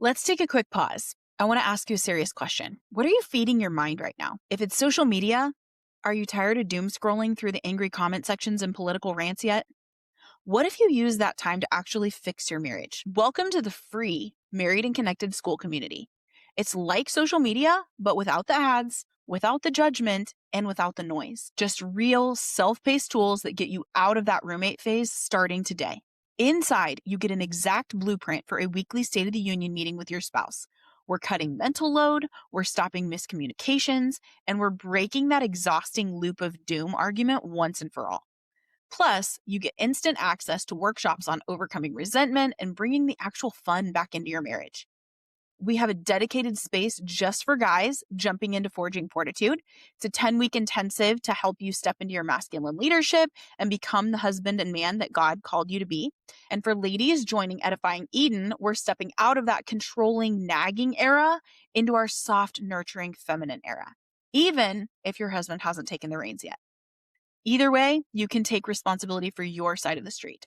Let's take a quick pause. I want to ask you a serious question. What are you feeding your mind right now? If it's social media, are you tired of doom scrolling through the angry comment sections and political rants yet? What if you use that time to actually fix your marriage? Welcome to the free Married and Connected School community. It's like social media, but without the ads, without the judgment, and without the noise. Just real self-paced tools that get you out of that roommate phase starting today. Inside, you get an exact blueprint for a weekly State of the Union meeting with your spouse. We're cutting mental load, we're stopping miscommunications, and we're breaking that exhausting loop of doom argument once and for all. Plus, you get instant access to workshops on overcoming resentment and bringing the actual fun back into your marriage. We have a dedicated space just for guys jumping into Forging Fortitude. It's a 10-week intensive to help you step into your masculine leadership and become the husband and man that God called you to be. And for ladies joining Edifying Eden, we're stepping out of that controlling, nagging era into our soft, nurturing, feminine era, even if your husband hasn't taken the reins yet. Either way, you can take responsibility for your side of the street.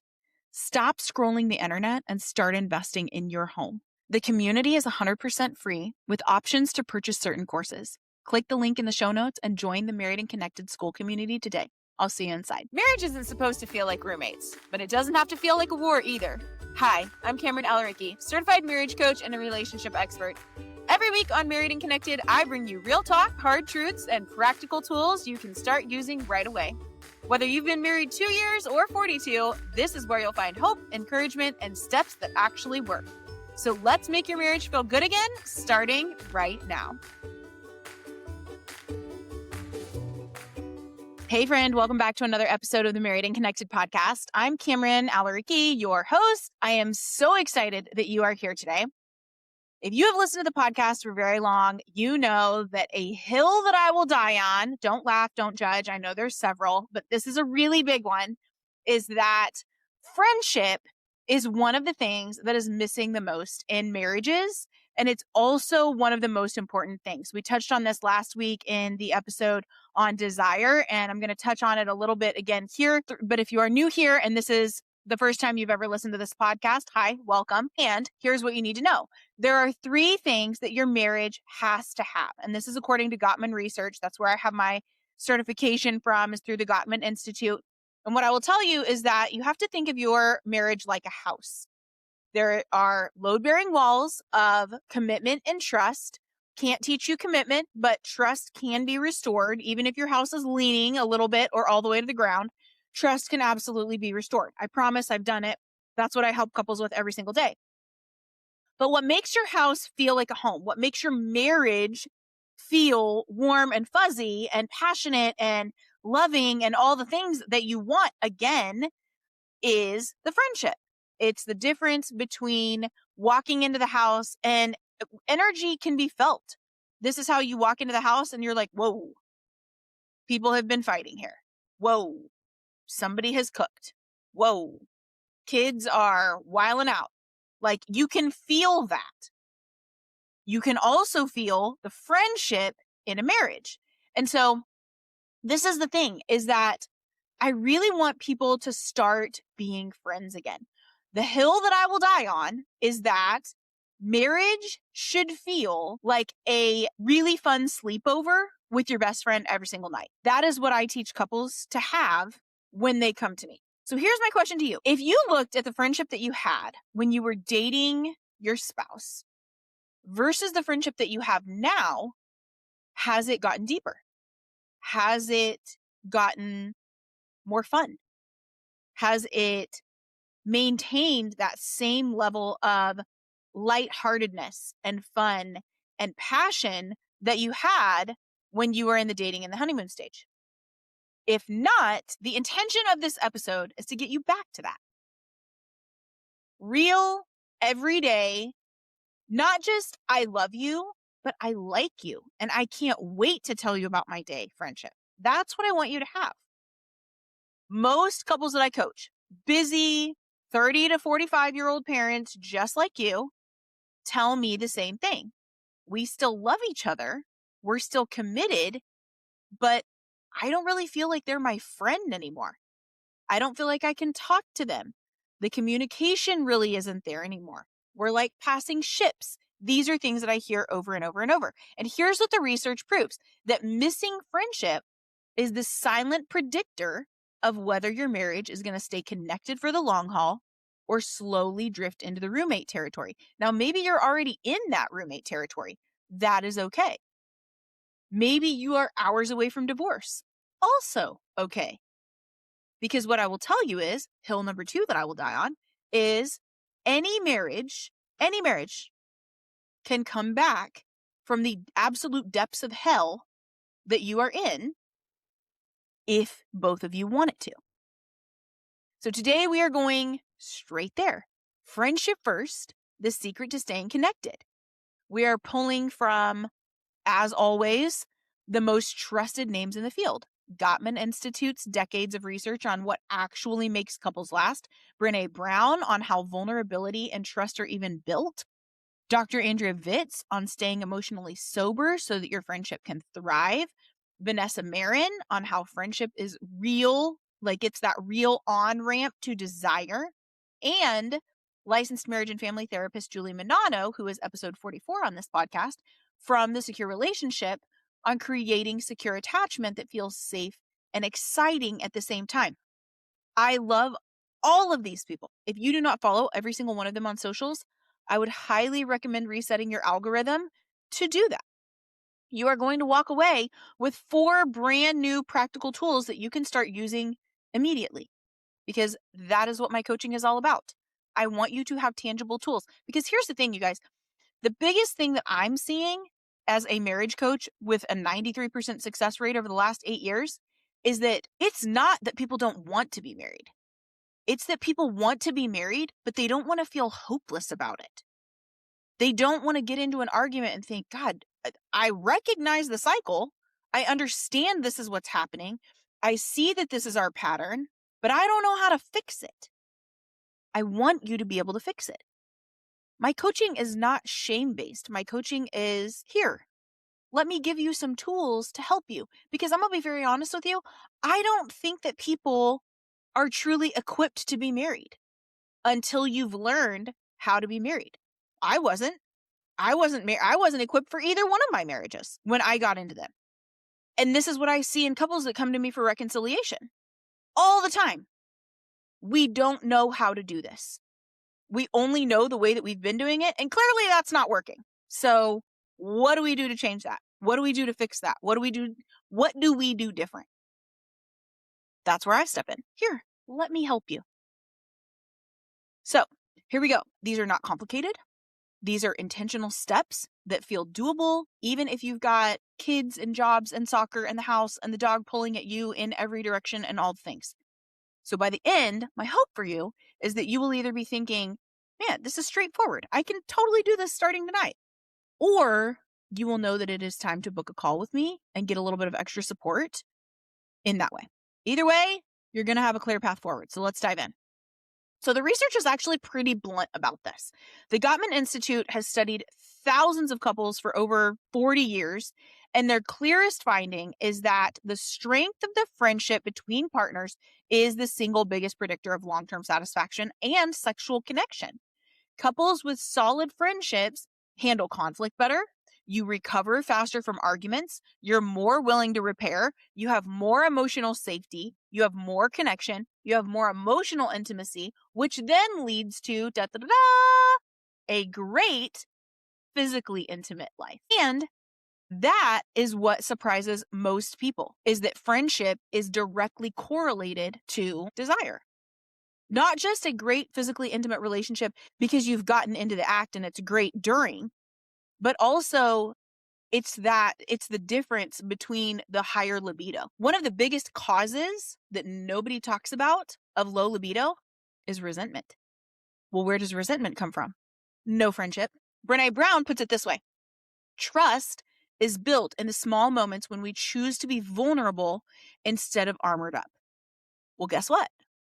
Stop scrolling the internet and start investing in your home. The community is 100% free with options to purchase certain courses. Click the link in the show notes and join the Married and Connected School community today. I'll see you inside. Marriage isn't supposed to feel like roommates, but it doesn't have to feel like a war either. Hi, I'm Kameran Alareqi, certified marriage coach and a relationship expert. Every week on Married and Connected, I bring you real talk, hard truths, and practical tools you can start using right away. Whether you've been married 2 years or 42, this is where you'll find hope, encouragement, and steps that actually work. So let's make your marriage feel good again, starting right now. Hey friend, welcome back to another episode of the Married and Connected podcast. I'm Kameran Alareqi, your host. I am so excited that you are here today. If you have listened to the podcast for very long, you know that a hill that I will die on, don't laugh, don't judge, I know there's several, but this is a really big one, is that friendship is one of the things that is missing the most in marriages. And it's also one of the most important things. We touched on this last week in the episode on desire, and I'm going to touch on it a little bit again here. But if you are new here and this is the first time you've ever listened to this podcast, hi, welcome. And here's what you need to know. There are 3 things that your marriage has to have. And this is according to Gottman research. That's where I have my certification from, is through the Gottman Institute. And what I will tell you is that you have to think of your marriage like a house. There are load-bearing walls of commitment and trust. Can't teach you commitment, but trust can be restored. Even if your house is leaning a little bit or all the way to the ground, trust can absolutely be restored. I promise, I've done it. That's what I help couples with every single day. But what makes your house feel like a home, what makes your marriage feel warm and fuzzy and passionate and loving and all the things that you want, again, is the friendship. It's the difference between walking into the house, and energy can be felt. This is how you walk into the house and you're like, whoa, people have been fighting here. Whoa, somebody has cooked. Whoa, kids are wiling out. Like, you can feel that. You can also feel the friendship in a marriage. And so this is the thing, is that I really want people to start being friends again. The hill that I will die on is that marriage should feel like a really fun sleepover with your best friend every single night. That is what I teach couples to have when they come to me. So here's my question to you. If you looked at the friendship that you had when you were dating your spouse versus the friendship that you have now, has it gotten deeper? Has it gotten more fun? Has it maintained that same level of lightheartedness and fun and passion that you had when you were in the dating and the honeymoon stage? If not, the intention of this episode is to get you back to that. Real, everyday, not just I love you, but I like you and I can't wait to tell you about my day friendship. That's what I want you to have. Most couples that I coach, busy 30 to 45-year-old parents just like you, tell me the same thing. We still love each other. We're still committed, but I don't really feel like they're my friend anymore. I don't feel like I can talk to them. The communication really isn't there anymore. We're like passing ships. These are things that I hear over and over and over. And here's what the research proves, that missing friendship is the silent predictor of whether your marriage is going to stay connected for the long haul or slowly drift into the roommate territory. Now, maybe you're already in that roommate territory. That is okay. Maybe you are hours away from divorce. Also okay. Because what I will tell you is, hill number 2 that I will die on, is any marriage can come back from the absolute depths of hell that you are in if both of you want it to. So today we are going straight there. Friendship first, the secret to staying connected. We are pulling from, as always, the most trusted names in the field. Gottman Institute's decades of research on what actually makes couples last. Brené Brown on how vulnerability and trust are even built. Dr. Andrea Vitz on staying emotionally sober so that your friendship can thrive. Vanessa Marin on how friendship is real, like it's that real on-ramp to desire. And licensed marriage and family therapist Julie Menanno, who is episode 44 on this podcast, from The Secure Relationship, on creating secure attachment that feels safe and exciting at the same time. I love all of these people. If you do not follow every single one of them on socials, I would highly recommend resetting your algorithm to do that. You are going to walk away with 4 brand new practical tools that you can start using immediately, because that is what my coaching is all about. I want you to have tangible tools, because here's the thing, you guys. The biggest thing that I'm seeing as a marriage coach with a 93% success rate over the last 8 years is that it's not that people don't want to be married. It's that people want to be married, but they don't want to feel hopeless about it. They don't want to get into an argument and think, God, I recognize the cycle. I understand this is what's happening. I see that this is our pattern, but I don't know how to fix it. I want you to be able to fix it. My coaching is not shame-based. My coaching is, here, let me give you some tools to help you. Because I'm going to be very honest with you, I don't think that people are truly equipped to be married until you've learned how to be married. I wasn't equipped for either one of my marriages when I got into them. And this is what I see in couples that come to me for reconciliation all the time. We don't know how to do this. We only know the way that we've been doing it, and clearly that's not working. So what do we do to change that? What do we do to fix that? What do we do different? That's where I step in. Here, let me help you. So here we go. These are not complicated. These are intentional steps that feel doable, even if you've got kids and jobs and soccer and the house and the dog pulling at you in every direction and all the things. So by the end, my hope for you is that you will either be thinking, man, this is straightforward. I can totally do this starting tonight. Or you will know that it is time to book a call with me and get a little bit of extra support in that way. Either way, you're going to have a clear path forward. So let's dive in. So the research is actually pretty blunt about this. The Gottman Institute has studied thousands of couples for over 40 years, and their clearest finding is that the strength of the friendship between partners is the single biggest predictor of long-term satisfaction and sexual connection. Couples with solid friendships handle conflict better. You recover faster from arguments. You're more willing to repair. You have more emotional safety. You have more connection. You have more emotional intimacy, which then leads to a great physically intimate life. And that is what surprises most people, is that friendship is directly correlated to desire. Not just a great physically intimate relationship because you've gotten into the act and it's great during, but also it's the difference between the higher libido. One of the biggest causes that nobody talks about of low libido is resentment. Well, where does resentment come from? No friendship. Brené Brown puts it this way: trust is built in the small moments when we choose to be vulnerable instead of armored up. Well, guess what?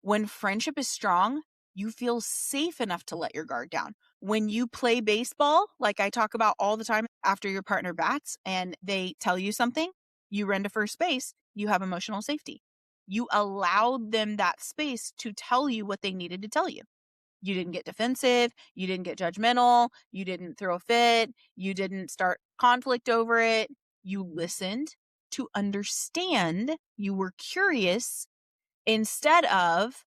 When friendship is strong, you feel safe enough to let your guard down. When you play baseball, like I talk about all the time, after your partner bats and they tell you something, you run to first base, you have emotional safety. You allowed them that space to tell you what they needed to tell you. You didn't get defensive. You didn't get judgmental. You didn't throw a fit. You didn't start conflict over it. You listened to understand. You were curious instead of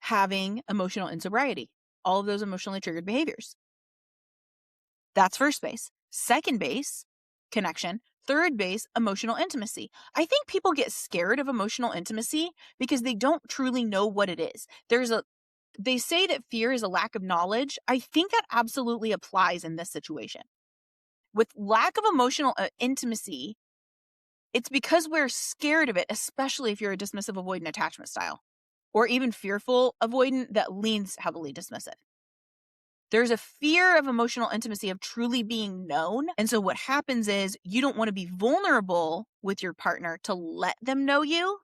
having emotional insobriety, all of those emotionally triggered behaviors. That's first base. Second base, connection. Third base, emotional intimacy. I think people get scared of emotional intimacy because they don't truly know what it is. They say that fear is a lack of knowledge. I think that absolutely applies in this situation. With lack of emotional intimacy, it's because we're scared of it, especially if you're a dismissive avoidant attachment style or even fearful avoidant that leans heavily dismissive. There's a fear of emotional intimacy, of truly being known. And so what happens is you don't want to be vulnerable with your partner to let them know you.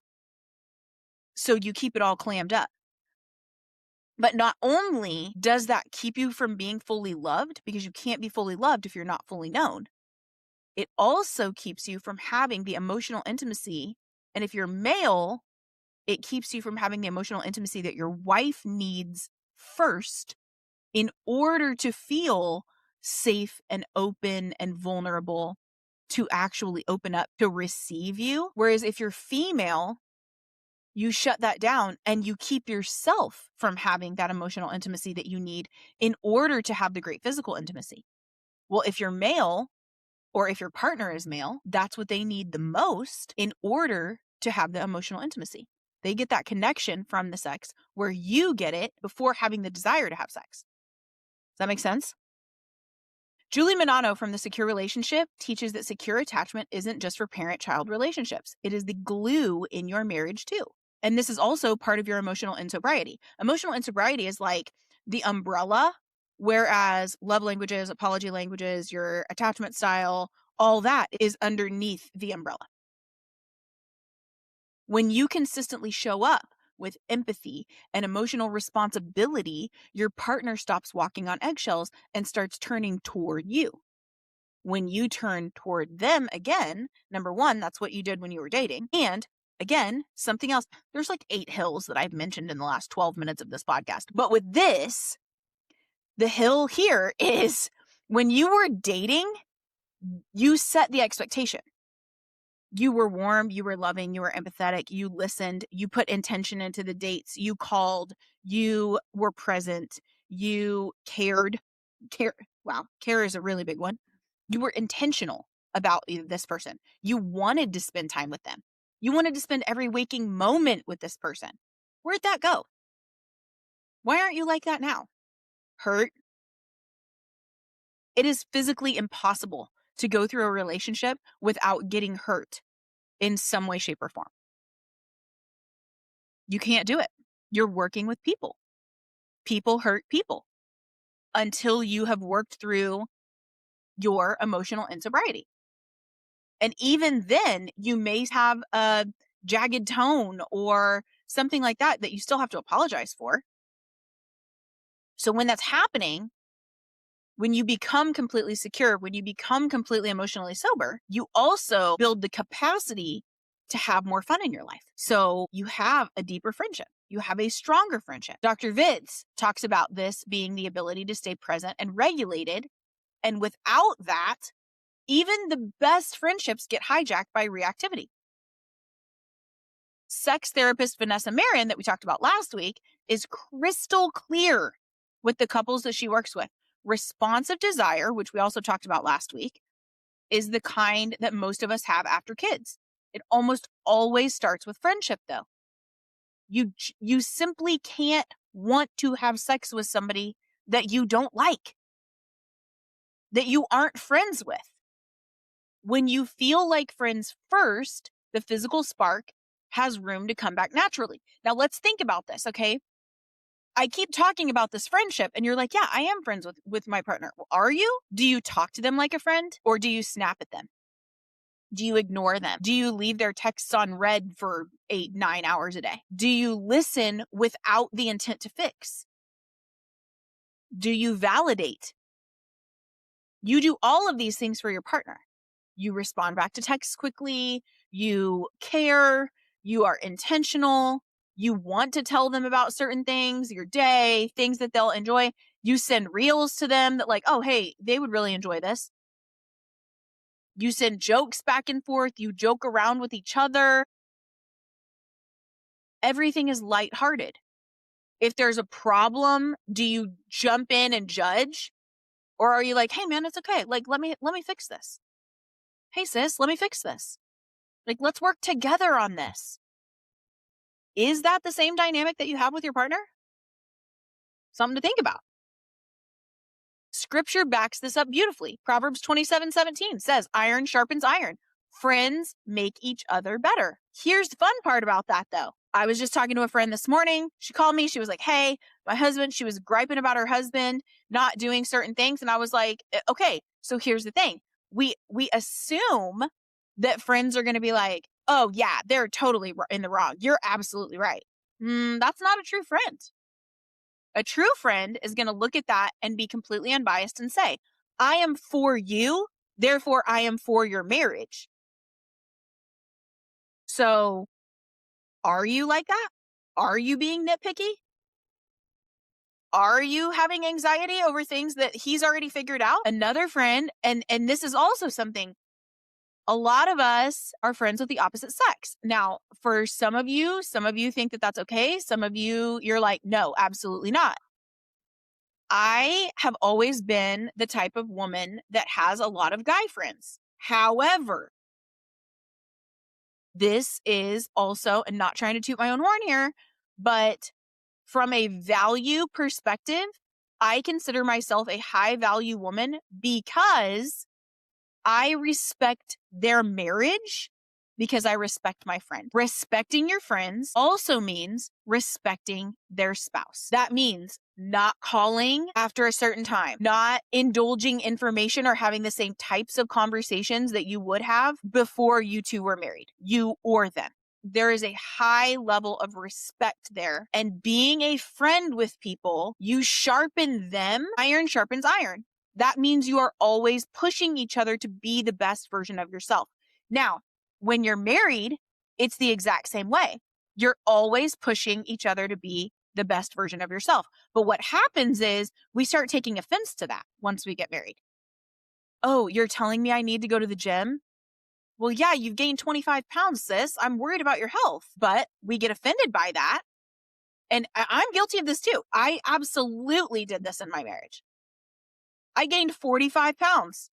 So you keep it all clammed up. But not only does that keep you from being fully loved, because you can't be fully loved if you're not fully known, it also keeps you from having the emotional intimacy. And if you're male, it keeps you from having the emotional intimacy that your wife needs first in order to feel safe and open and vulnerable to actually open up to receive you. Whereas if you're female, you shut that down and you keep yourself from having that emotional intimacy that you need in order to have the great physical intimacy. Well, if you're male, or if your partner is male, that's what they need the most in order to have the emotional intimacy. They get that connection from the sex where you get it before having the desire to have sex. Does that make sense? Julie Menanno from The Secure Relationship teaches that secure attachment isn't just for parent-child relationships. It is the glue in your marriage too. And this is also part of your emotional insobriety. Emotional insobriety is like the umbrella, whereas love languages, apology languages, your attachment style, all that is underneath the umbrella. When you consistently show up with empathy and emotional responsibility, your partner stops walking on eggshells and starts turning toward you. When you turn toward them again, number one, that's what you did when you were dating. And again, something else, there's like 8 hills that I've mentioned in the last 12 minutes of this podcast. But with this, the hill here is when you were dating, you set the expectation. You were warm, you were loving, you were empathetic, you listened, you put intention into the dates, you called, you were present, you cared. Care is a really big one. You were intentional about this person. You wanted to spend time with them. You wanted to spend every waking moment with this person. Where'd that go? Why aren't you like that now? Hurt? It is physically impossible to go through a relationship without getting hurt in some way, shape, or form. You can't do it. You're working with people. People hurt people until you have worked through your emotional insobriety. And even then, you may have a jagged tone or something like that that you still have to apologize for. So when that's happening, when you become completely secure, when you become completely emotionally sober, you also build the capacity to have more fun in your life. So you have a deeper friendship. You have a stronger friendship. Dr. Vitz talks about this being the ability to stay present and regulated. And without that, even the best friendships get hijacked by reactivity. Sex therapist Vanessa Marin, that we talked about last week, is crystal clear with the couples that she works with. Responsive desire, which we also talked about last week, is the kind that most of us have after kids. It almost always starts with friendship, though. You simply can't want to have sex with somebody that you don't like, that you aren't friends with. When you feel like friends first, the physical spark has room to come back naturally. Now let's think about this, okay? I keep talking about this friendship and you're like, yeah, I am friends with my partner. Well, are you? Do you talk to them like a friend or do you snap at them? Do you ignore them? Do you leave their texts on read for 8-9 hours a day? Do you listen without the intent to fix? Do you validate? You do all of these things for your partner. You respond back to texts quickly. You care. You are intentional. You want to tell them about certain things, your day, things that they'll enjoy. You send reels to them that like, oh, hey, they would really enjoy this. You send jokes back and forth. You joke around with each other. Everything is lighthearted. If there's a problem, do you jump in and judge? Or are you like, hey man, it's okay. Like, let me fix this. Hey sis, let me fix this. Like, let's work together on this. Is that the same dynamic that you have with your partner? Something to think about. Scripture backs this up beautifully. Proverbs 27:17 says, iron sharpens iron. Friends make each other better. Here's the fun part about that though. I was just talking to a friend this morning. She called me. She was like, hey, my husband, she was griping about her husband not doing certain things. And I was like, okay, so here's the thing. We assume that friends are going to be like, oh yeah, they're totally in the wrong. You're absolutely right. That's not a true friend. A true friend is going to look at that and be completely unbiased and say, I am for you, therefore I am for your marriage. So are you like that? Are you being nitpicky? Are you having anxiety over things that he's already figured out? Another friend, and this is also something, a lot of us are friends with the opposite sex. Now, for some of you think that that's okay. Some of you, you're like, no, absolutely not. I have always been the type of woman that has a lot of guy friends. However, this is also, and not trying to toot my own horn here, but from a value perspective, I consider myself a high value woman because I respect their marriage because I respect my friend. Respecting your friends also means respecting their spouse. That means not calling after a certain time, not indulging information or having the same types of conversations that you would have before you two were married, you or them. There is a high level of respect there. And being a friend with people, you sharpen them. Iron sharpens iron. That means you are always pushing each other to be the best version of yourself. Now, when you're married, it's the exact same way. You're always pushing each other to be the best version of yourself. But what happens is we start taking offense to that once we get married. Oh, you're telling me I need to go to the gym? Well, yeah, you've gained 25 pounds, sis. I'm worried about your health. But we get offended by that. And I'm guilty of this too. I absolutely did this in my marriage. I gained 45 pounds.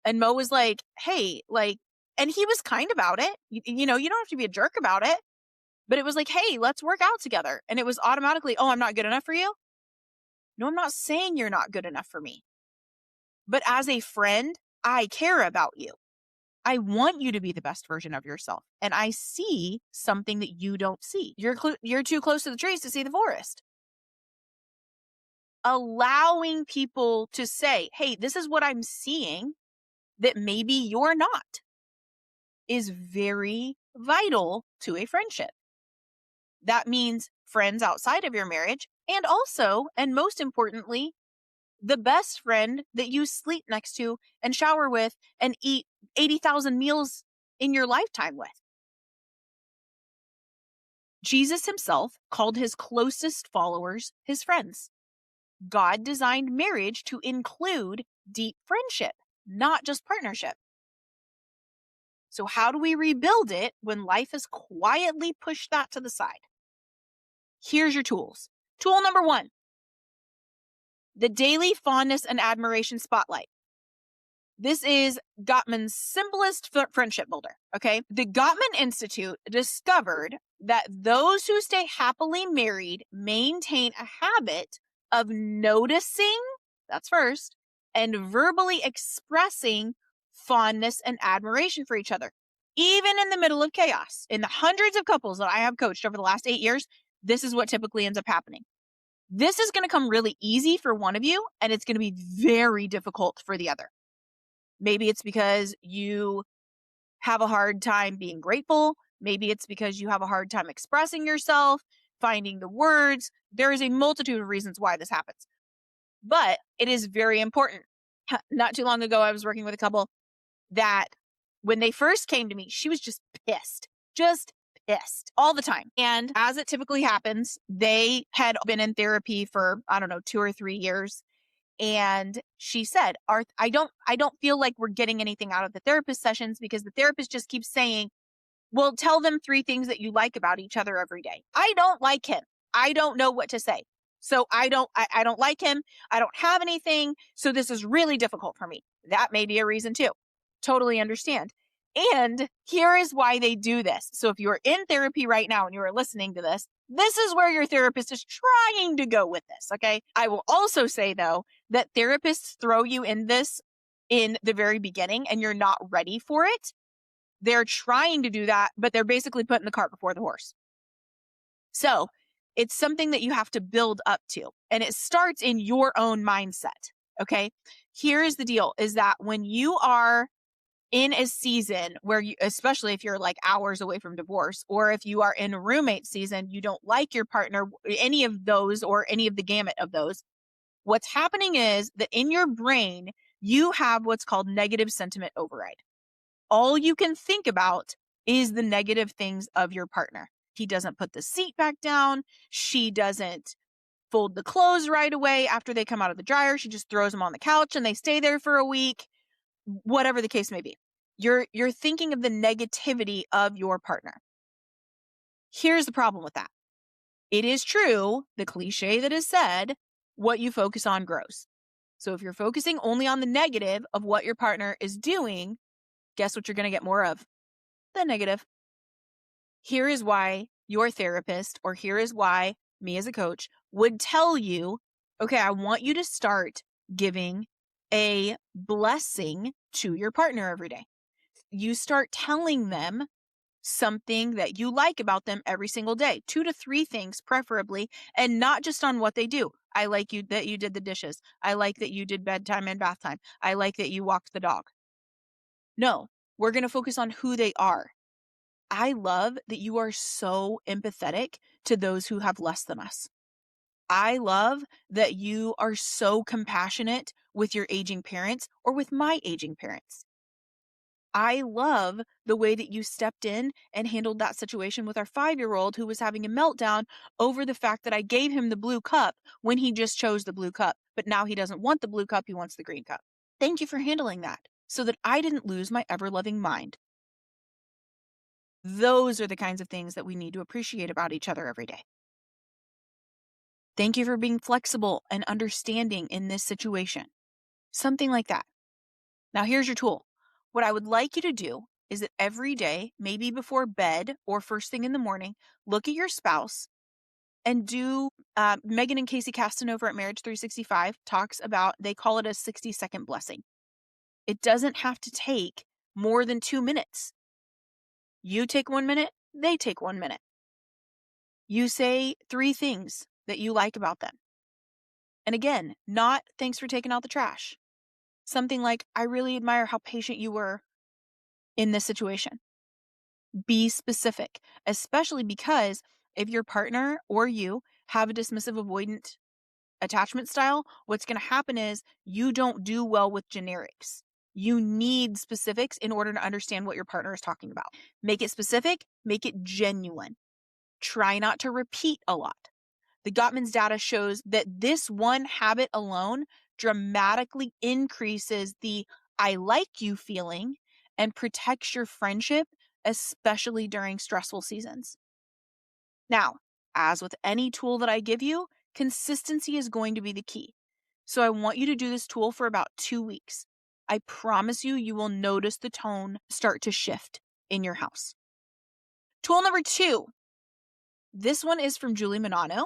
And Mo was like, hey, like, and he was kind about it. You know, you don't have to be a jerk about it. But it was like, hey, let's work out together. And it was automatically, oh, I'm not good enough for you. No, I'm not saying you're not good enough for me. But as a friend, I care about you. I want you to be the best version of yourself. And I see something that you don't see. You're too close to the trees to see the forest. Allowing people to say, hey, this is what I'm seeing that maybe you're not, is very vital to a friendship. That means friends outside of your marriage, and also, and most importantly, the best friend that you sleep next to and shower with and eat 80,000 meals in your lifetime with. Jesus himself called his closest followers his friends. God designed marriage to include deep friendship, not just partnership. So how do we rebuild it when life has quietly pushed that to the side? Here's your tools. Tool number 1, the daily fondness and admiration spotlight. This is Gottman's simplest friendship builder, okay? The Gottman Institute discovered that those who stay happily married maintain a habit of noticing, that's first, and verbally expressing fondness and admiration for each other, even in the middle of chaos. In the hundreds of couples that I have coached over the last 8 years, this is what typically ends up happening. This is going to come really easy for one of you, and it's going to be very difficult for the other. Maybe it's because you have a hard time being grateful. Maybe it's because you have a hard time expressing yourself, finding the words. There is a multitude of reasons why this happens. But it is very important. Not too long ago, I was working with a couple that when they first came to me, she was just pissed pissed all the time. And as it typically happens, they had been in therapy for, 2 or 3 years. And she said, I don't feel like we're getting anything out of the therapist sessions because the therapist just keeps saying, well, tell them 3 things that you like about each other every day. I don't like him. I don't know what to say. So I don't like him. I don't have anything. So this is really difficult for me. That may be a reason too. Totally understand. And here is why they do this. So if you're in therapy right now and you are listening to this, this is where your therapist is trying to go with this. Okay. I will also say though, that therapists throw you in this in the very beginning and you're not ready for it. They're trying to do that, but they're basically putting the cart before the horse. So it's something that you have to build up to, and it starts in your own mindset. Okay. Here is the deal is that when you are in a season where you, especially if you're like hours away from divorce, or if you are in a roommate season, you don't like your partner, any of those, or any of the gamut of those, what's happening is that in your brain, you have what's called negative sentiment override. All you can think about is the negative things of your partner. He doesn't put the seat back down. She doesn't fold the clothes right away after they come out of the dryer. She just throws them on the couch and they stay there for a week, whatever the case may be. You're thinking of the negativity of your partner. Here's the problem with that. It is true, the cliche that is said, what you focus on grows. So if you're focusing only on the negative of what your partner is doing, guess what you're going to get more of? The negative. Here is why your therapist, or here is why me as a coach would tell you, okay, I want you to start giving a blessing to your partner every day. You start telling them something that you like about them every single day, 2 to 3 things preferably, and not just on what they do. I like you that you did the dishes. I like that you did bedtime and bath time. I like that you walked the dog. No, we're going to focus on who they are. I love that you are so empathetic to those who have less than us. I love that you are so compassionate with your aging parents or with my aging parents. I love the way that you stepped in and handled that situation with our 5-year-old who was having a meltdown over the fact that I gave him the blue cup when he just chose the blue cup, but now he doesn't want the blue cup, he wants the green cup. Thank you for handling that so that I didn't lose my ever-loving mind. Those are the kinds of things that we need to appreciate about each other every day. Thank you for being flexible and understanding in this situation. Something like that. Now, here's your tool. What I would like you to do is that every day, maybe before bed or first thing in the morning, look at your spouse and do, Megan and Casey Caston over at Marriage 365 talks about, they call it a 60-second blessing. It doesn't have to take more than 2 minutes. You take 1 minute, they take 1 minute. You say 3 things that you like about them. And again, not thanks for taking out the trash. Something like, I really admire how patient you were in this situation. Be specific, especially because if your partner or you have a dismissive avoidant attachment style, what's going to happen is you don't do well with generics. You need specifics in order to understand what your partner is talking about. Make it specific, make it genuine. Try not to repeat a lot. The Gottman's data shows that this one habit alone dramatically increases the I like you feeling and protects your friendship, especially during stressful seasons. Now, as with any tool that I give you, consistency is going to be the key. So I want you to do this tool for about 2 weeks. I promise you, you will notice the tone start to shift in your house. Tool number 2. This one is from Julie Menanno,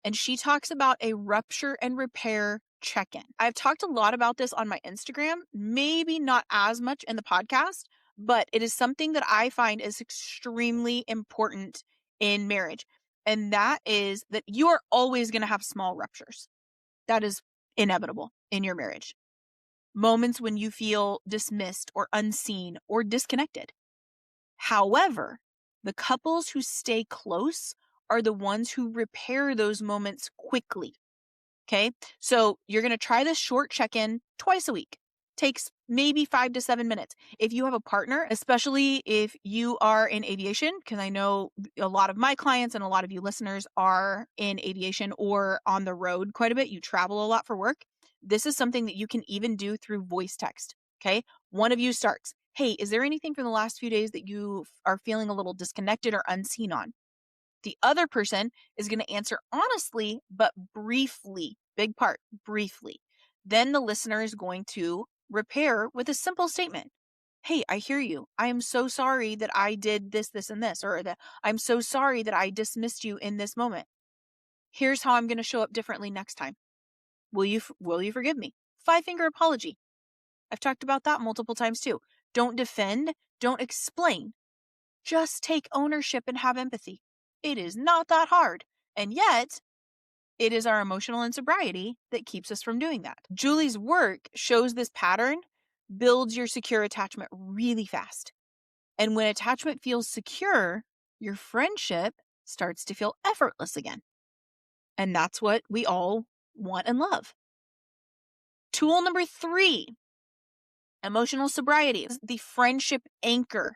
and she talks about a rupture and repair check-in. I've talked a lot about this on my Instagram, maybe not as much in the podcast, but it is something that I find is extremely important in marriage. And that is that you are always going to have small ruptures. That is inevitable in your marriage. Moments when you feel dismissed or unseen or disconnected. However, the couples who stay close are the ones who repair those moments quickly. Okay, so you're going to try this short check-in twice a week. takes maybe 5 to 7 minutes. If you have a partner, especially if you are in aviation, because I know a lot of my clients and a lot of you listeners are in aviation or on the road quite a bit. You travel a lot for work. This is something that you can even do through voice text. Okay. One of you starts, hey, is there anything from the last few days that you are feeling a little disconnected or unseen on? The other person is going to answer honestly, but briefly. Big part, briefly. Then the listener is going to repair with a simple statement. Hey, I hear you. I am so sorry that I did this, this, and this, or that I'm so sorry that I dismissed you in this moment. Here's how I'm going to show up differently next time. Will you forgive me? 5-finger apology. I've talked about that multiple times too. Don't defend, don't explain. Just take ownership and have empathy. It is not that hard. And yet, it is our emotional insobriety that keeps us from doing that. Julie's work shows this pattern builds your secure attachment really fast. And when attachment feels secure, your friendship starts to feel effortless again. And that's what we all want and love. Tool number 3, emotional sobriety, is the friendship anchor.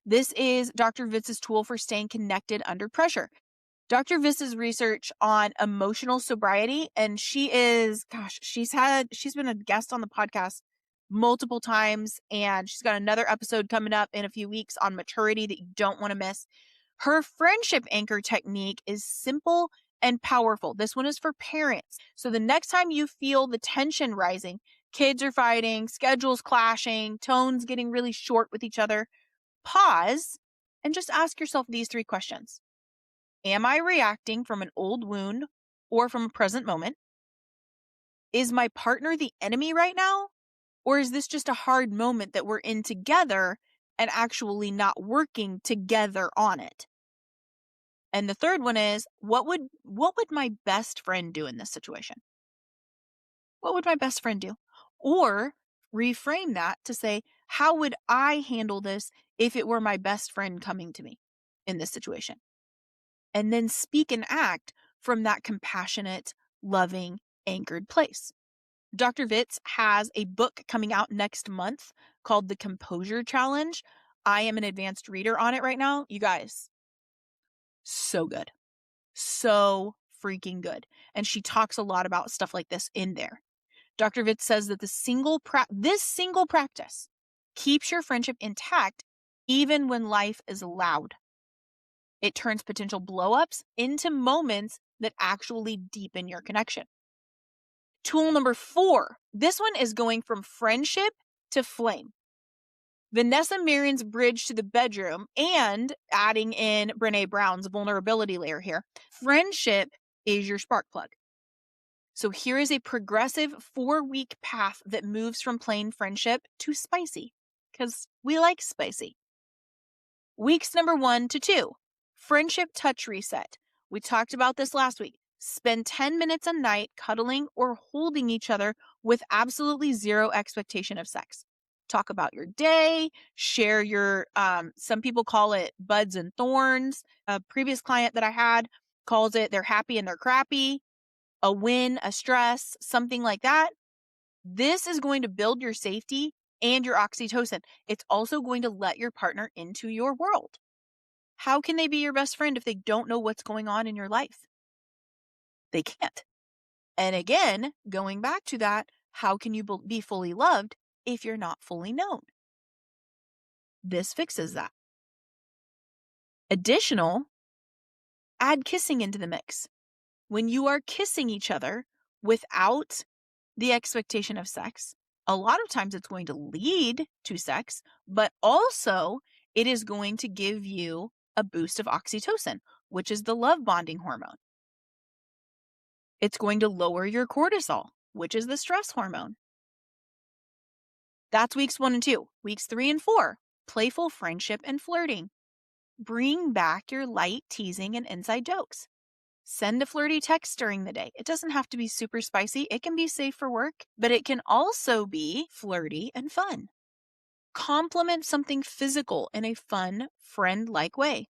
This is Dr. Vitz's tool for staying connected under pressure. Dr. Vitz's research on emotional sobriety, and she's been a guest on the podcast multiple times, and she's got another episode coming up in a few weeks on maturity that you don't want to miss. Her friendship anchor technique is simple and powerful. This one is for parents. So the next time you feel the tension rising, kids are fighting, schedules clashing, tones getting really short with each other, pause and just ask yourself these 3 questions. Am I reacting from an old wound or from a present moment? Is my partner the enemy right now? Or is this just a hard moment that we're in together and actually not working together on it? And the third one is, what would my best friend do in this situation? What would my best friend do? Or reframe that to say, how would I handle this if it were my best friend coming to me in this situation? And then speak and act from that compassionate, loving, anchored place. Dr. Vitz has a book coming out next month called The Composure Challenge. I am an advanced reader on it right now. You guys, so good. So freaking good. And she talks a lot about stuff like this in there. Dr. Vitz says that this single practice keeps your friendship intact even when life is loud. It turns potential blow-ups into moments that actually deepen your connection. Tool number 4. This one is going from friendship to flame. Vanessa Marin's bridge to the bedroom and adding in Brené Brown's vulnerability layer here. Friendship is your spark plug. So here is a progressive 4-week path that moves from plain friendship to spicy, because we like spicy. Weeks number 1 to 2. Friendship touch reset. We talked about this last week. Spend 10 minutes a night cuddling or holding each other with absolutely zero expectation of sex. Talk about your day, share your, some people call it buds and thorns. A previous client that I had calls it they're happy and they're crappy, a win, a stress, something like that. This is going to build your safety and your oxytocin. It's also going to let your partner into your world. How can they be your best friend if they don't know what's going on in your life? They can't. And again, going back to that, how can you be fully loved if you're not fully known? This fixes that. Additional, add kissing into the mix. When you are kissing each other without the expectation of sex, a lot of times it's going to lead to sex, but also it is going to give you a boost of oxytocin, which is the love bonding hormone. It's going to lower your cortisol, which is the stress hormone. That's weeks 1 and 2. Weeks 3 and 4, playful friendship and flirting. Bring back your light teasing and inside jokes. Send a flirty text during the day. It doesn't have to be super spicy. It can be safe for work, but it can also be flirty and fun. Compliment something physical in a fun, friend-like way.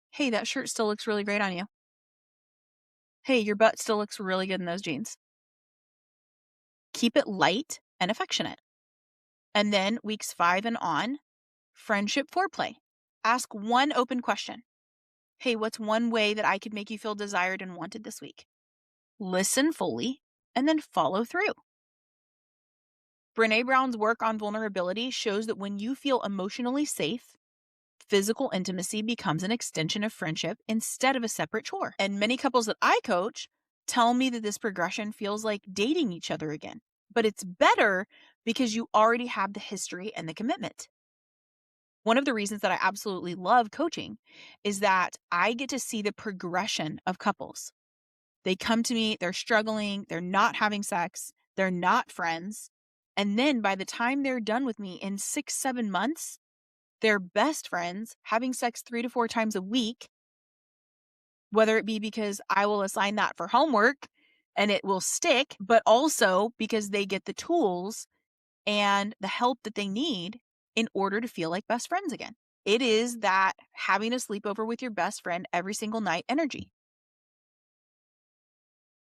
Hey, that shirt still looks really great on you. Hey, your butt still looks really good in those jeans. Keep it light and affectionate. And then weeks 5 and on, friendship foreplay. Ask one open question. Hey, what's one way that I could make you feel desired and wanted this week? Listen fully and then follow through. Brené Brown's work on vulnerability shows that when you feel emotionally safe, physical intimacy becomes an extension of friendship instead of a separate chore. And many couples that I coach tell me that this progression feels like dating each other again. But it's better because you already have the history and the commitment. One of the reasons that I absolutely love coaching is that I get to see the progression of couples. They come to me, they're struggling, they're not having sex, they're not friends. And then by the time they're done with me in 6-7 months, they're best friends, having sex 3 to 4 times a week, whether it be because I will assign that for homework and it will stick, but also because they get the tools and the help that they need in order to feel like best friends again. It is that having a sleepover with your best friend every single night energy.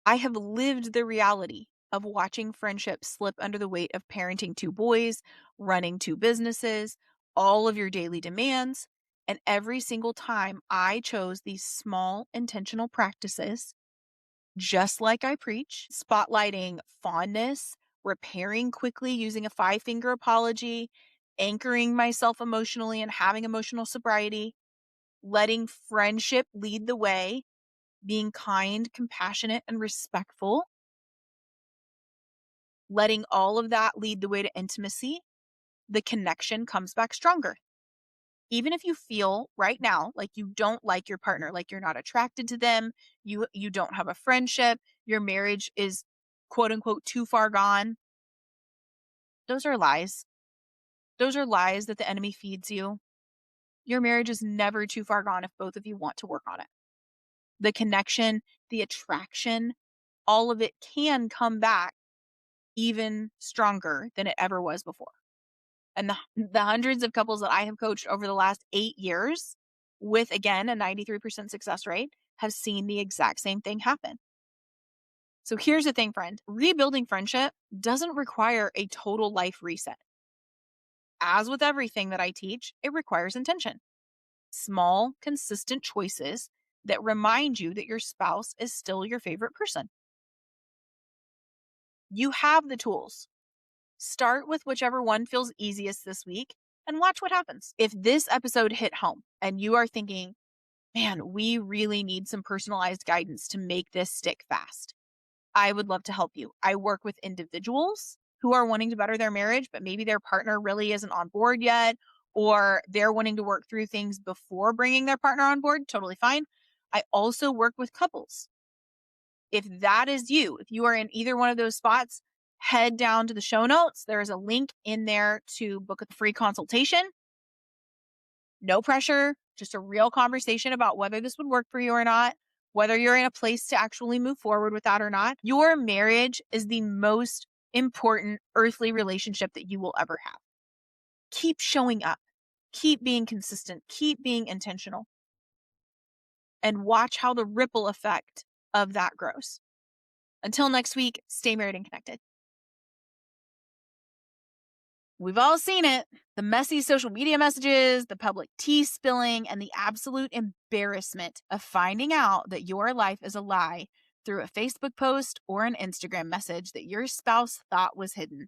I have lived the reality of watching friendships slip under the weight of parenting 2 boys, running 2 businesses, all of your daily demands. And every single time I chose these small intentional practices, just like I preach, spotlighting fondness, repairing quickly using a 5-finger apology, anchoring myself emotionally and having emotional sobriety, letting friendship lead the way, being kind, compassionate, and respectful, letting all of that lead the way to intimacy, the connection comes back stronger. Even if you feel right now like you don't like your partner, like you're not attracted to them, you don't have a friendship, your marriage is quote unquote too far gone, those are lies. Those are lies that the enemy feeds you. Your marriage is never too far gone if both of you want to work on it. The connection, the attraction, all of it can come back even stronger than it ever was before. And the hundreds of couples that I have coached over the last 8 years with, again, a 93% success rate have seen the exact same thing happen. So here's the thing, friend. Rebuilding friendship doesn't require a total life reset. As with everything that I teach, it requires intention. Small, consistent choices that remind you that your spouse is still your favorite person. You have the tools. Start with whichever one feels easiest this week and watch what happens. If this episode hit home and you are thinking, man, we really need some personalized guidance to make this stick fast, I would love to help you. I work with individuals who are wanting to better their marriage, but maybe their partner really isn't on board yet, or they're wanting to work through things before bringing their partner on board. Totally fine. I also work with couples. If that is you, if you are in either one of those spots, head down to the show notes. There is a link in there to book a free consultation. No pressure, just a real conversation about whether this would work for you or not, whether you're in a place to actually move forward with that or not. Your marriage is the most important earthly relationship that you will ever have. Keep showing up, keep being consistent, keep being intentional, and watch how the ripple effect of that grows. Until next week, stay married and connected. We've all seen it. The messy social media messages, the public tea spilling, and the absolute embarrassment of finding out that your life is a lie through a Facebook post or an Instagram message that your spouse thought was hidden.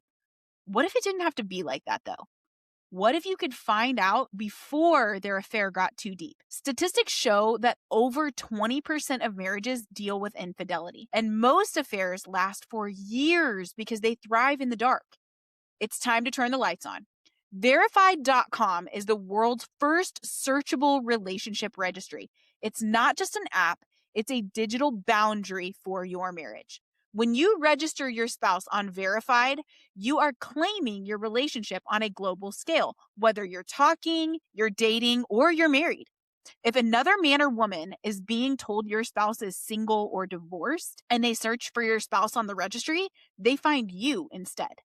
What if it didn't have to be like that, though? What if you could find out before their affair got too deep? Statistics show that over 20% of marriages deal with infidelity, and most affairs last for years because they thrive in the dark. It's time to turn the lights on. Verified.com is the world's first searchable relationship registry. It's not just an app, it's a digital boundary for your marriage. When you register your spouse on Verified, you are claiming your relationship on a global scale, whether you're talking, you're dating, or you're married. If another man or woman is being told your spouse is single or divorced and they search for your spouse on the registry, they find you instead.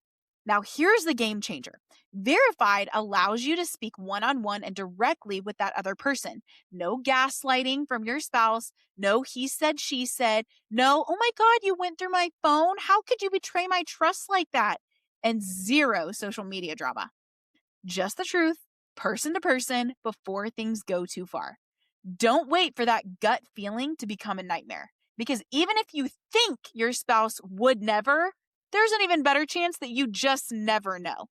Now, here's the game changer. Verified allows you to speak one-on-one and directly with that other person. No gaslighting from your spouse. No he said, she said. No, oh my God, you went through my phone. How could you betray my trust like that? and zero social media drama. Just the truth, person to person, before things go too far. Don't wait for that gut feeling to become a nightmare, because even if you think your spouse would never, there's an even better chance that you just never know.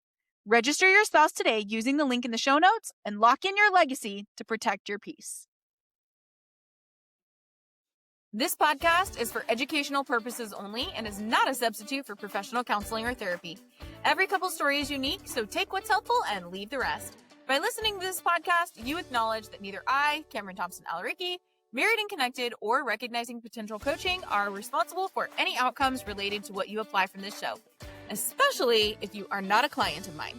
Register your spouse today using the link in the show notes and lock in your legacy to protect your peace. This podcast is for educational purposes only and is not a substitute for professional counseling or therapy. Every couple story is unique, so take what's helpful and leave the rest. By listening to this podcast, you acknowledge that neither I, Kameran Alareqi, Married and Connected, or Recognizing Potential Coaching are responsible for any outcomes related to what you apply from this show, especially if you are not a client of mine.